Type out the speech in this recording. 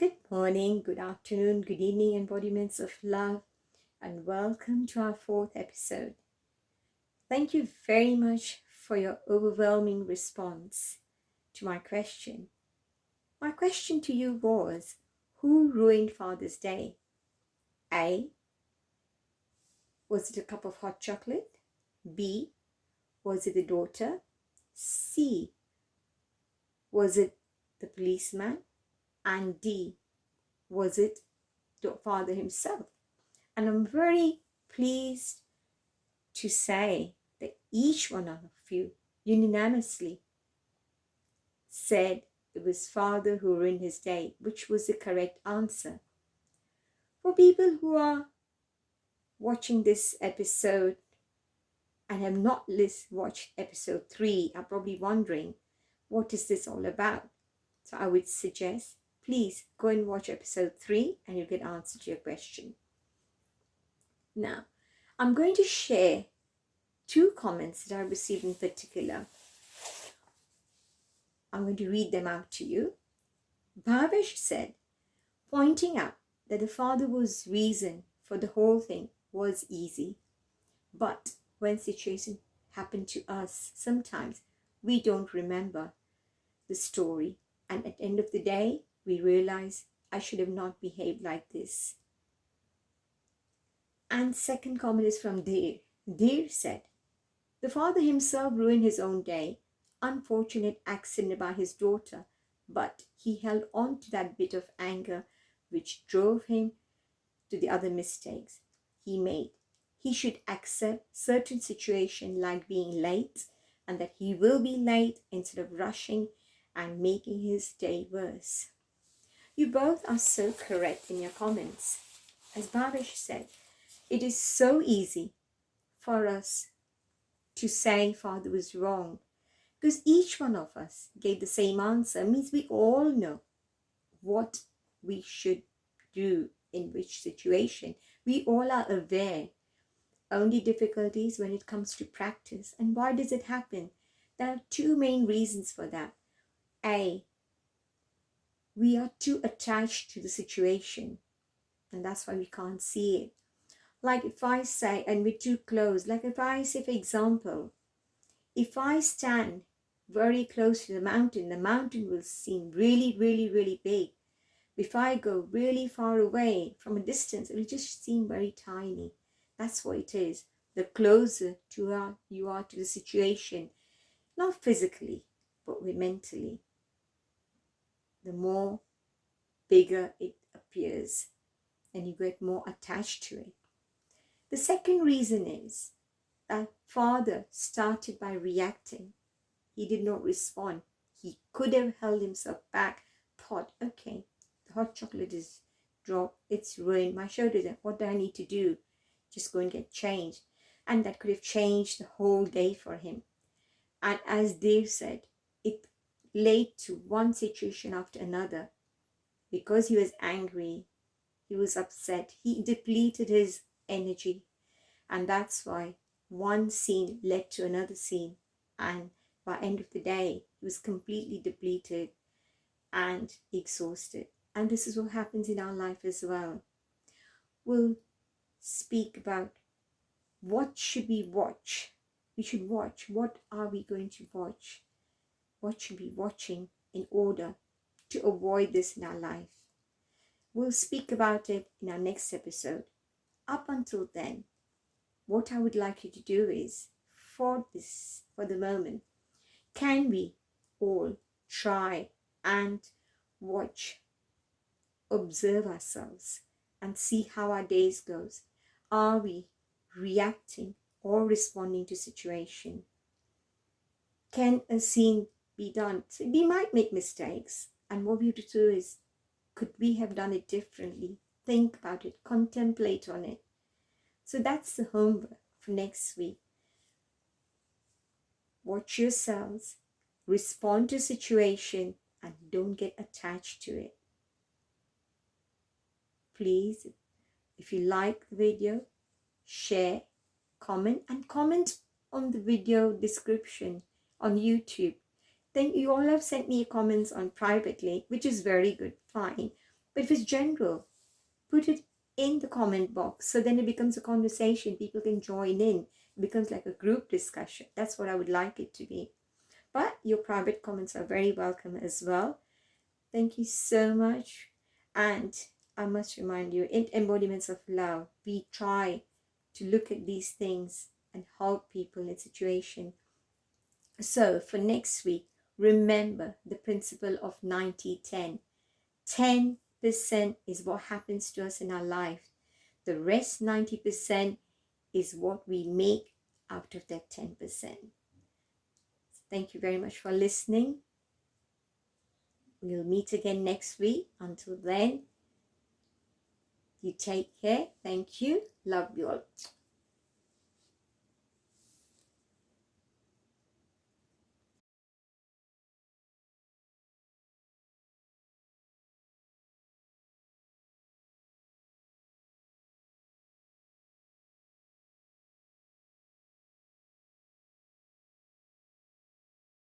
Good morning, good afternoon, good evening, embodiments of love, and welcome to our fourth episode. Thank you very much for your overwhelming response to my question. My question to you was, who ruined Father's Day? A. Was it a cup of hot chocolate? B. Was it the daughter? C. Was it the policeman? And D. Was it the father himself? And I'm very pleased to say that each one of you unanimously said it was father who ruined his day, which was the correct answer. For people who are watching this episode and have not watched episode 3 are probably wondering, what is this all about? So I would suggest, please go and watch episode 3 and you'll get answer to your question. Now, I'm going to share 2 comments that I received in particular. I'm going to read them out to you. Bhavesh said, pointing out that the father was reason for the whole thing was easy. But when situations happen to us, sometimes we don't remember the story. And at the end of the day, we realize I should have not behaved like this. And second comment is from Deer. Deer said, the father himself ruined his own day. Unfortunate accident about his daughter, but he held on to that bit of anger which drove him to the other mistakes he made. He should accept certain situations like being late and that he will be late instead of rushing and making his day worse. You both are so correct in your comments. As Bhavesh said, it is so easy for us to say father was wrong, because each one of us gave the same answer. It means we all know what we should do in which situation. We all are aware. Only difficulties when it comes to practice. And why does it happen? There are 2 main reasons for that. A, we are too attached to the situation, and that's why we can't see it. Like if I say, and we're too close, like if I say, for example, if I stand very close to the mountain will seem really, really, really big. If I go really far away from a distance, it'll just seem very tiny. That's what it is. The closer you are to the situation, not physically, but mentally, the more bigger it appears and you get more attached to it. The second reason is that father started by reacting. He did not respond. He could have held himself back, thought, okay, the hot chocolate is dropped, it's ruined, my shoulders, what do I need to do? Just go and get changed. And that could have changed the whole day for him. And as Dave said, it led to one situation after another. Because he was angry, he was upset, he depleted his energy. And that's why one scene led to another scene. And by the end of the day, he was completely depleted and exhausted. And this is what happens in our life as well. We'll speak about what should we watch. We should watch. What are we going to watch? What should we be watching in order to avoid this in our life? We'll speak about it in our next episode. Up until then, what I would like you to do is, for the moment, can we all try and watch, observe ourselves and see how our days goes? Are we reacting or responding to situation? Can a scene be done? So we might make mistakes, and what we have to do is, could we have done it differently? Think about it, contemplate on it. So that's the homework for next week. Watch yourselves, respond to situation, and don't get attached to it. Please, if you like the video, share, comment, and comment on the video description on YouTube. Then you all have sent me comments on privately, which is very good, fine. But if it's general, put it in the comment box, so then it becomes a conversation. People can join in. It becomes like a group discussion. That's what I would like it to be. But your private comments are very welcome as well. Thank you so much. And I must remind you, in Embodiments of Love, we try to look at these things and help people in a situation. So for next week, remember the principle of 90-10. 10% is what happens to us in our life. The rest 90% is what we make out of that 10%. Thank you very much for listening. We'll meet again next week. Until then, you take care. Thank you. Love you all.